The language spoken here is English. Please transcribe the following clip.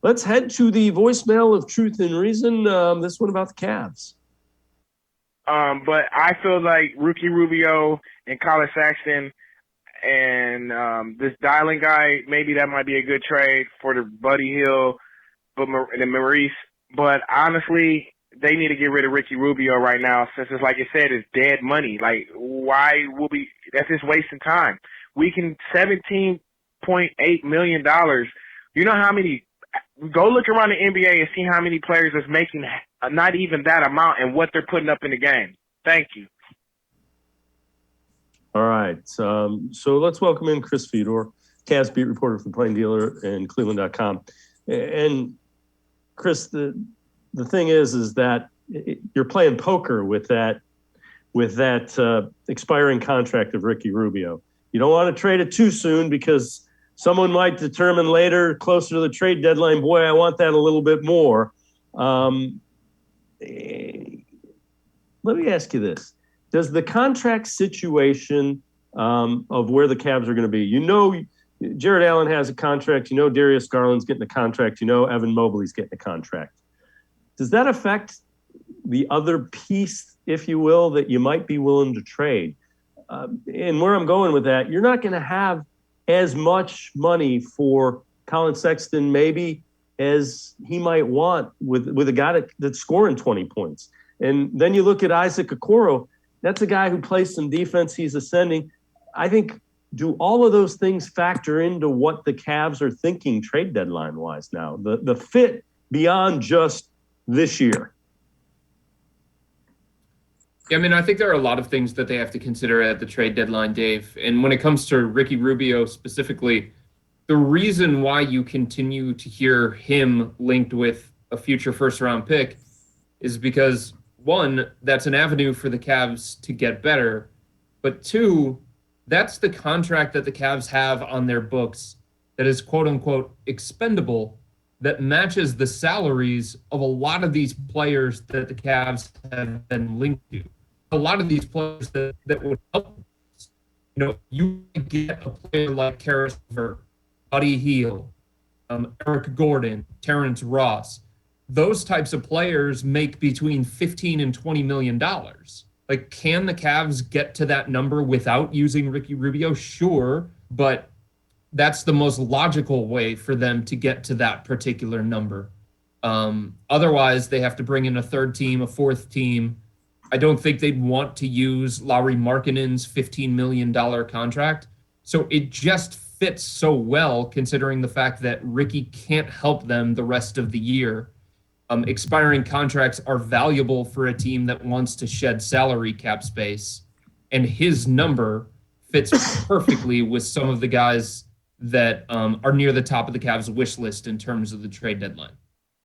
Let's head to the voicemail of Truth and Reason. This one about the Cavs. But I feel like Ricky Rubio and Colin Sexton and this Dialing guy, maybe that might be a good trade for the Buddy Hield and Maurice. But honestly, they need to get rid of Ricky Rubio right now since it's like you said, it's dead money. Like, why will we – that's just wasting time. We can $17.8 million. You know how many – go look around the NBA and see how many players is making not even that amount and what they're putting up in the game. Thank you. All right. So let's welcome in Chris Fedor, Cavs beat reporter for Plain Dealer and cleveland.com. And Chris, the thing is that you're playing poker with that expiring contract of Ricky Rubio. You don't want to trade it too soon because someone might determine later, closer to the trade deadline, boy, I want that a little bit more. Let me ask you this. Does the contract situation of where the Cavs are going to be, Jared Allen has a contract, Darius Garland's getting a contract, Evan Mobley's getting a contract. Does that affect the other piece, if you will, that you might be willing to trade? And where I'm going with that, you're not going to have as much money for Colin Sexton maybe as he might want with a guy that's scoring 20 points. And then you look at Isaac Okoro. That's a guy who plays some defense. He's ascending. I think, do all of those things factor into what the Cavs are thinking trade deadline-wise now? The fit beyond just this year. Yeah, I mean, I think there are a lot of things that they have to consider at the trade deadline, Dave. And when it comes to Ricky Rubio specifically, the reason why you continue to hear him linked with a future first-round pick is because, one, that's an avenue for the Cavs to get better. But two, that's the contract that the Cavs have on their books that is quote-unquote expendable, that matches the salaries of a lot of these players that the Cavs have been linked to. A lot of these players that would help. You get a player like Karis LeVert, Buddy Hield, Eric Gordon, Terrence Ross. Those types of players make between $15 and $20 million. Like, can the Cavs get to that number without using Ricky Rubio? Sure, but that's the most logical way for them to get to that particular number. Otherwise, they have to bring in a third team, a fourth team. I don't think they'd want to use Lauri Markkanen's $15 million contract. So it just fits so well, considering the fact that Ricky can't help them the rest of the year. Expiring contracts are valuable for a team that wants to shed salary cap space. And his number fits perfectly with some of the guys that are near the top of the Cavs wish list in terms of the trade deadline.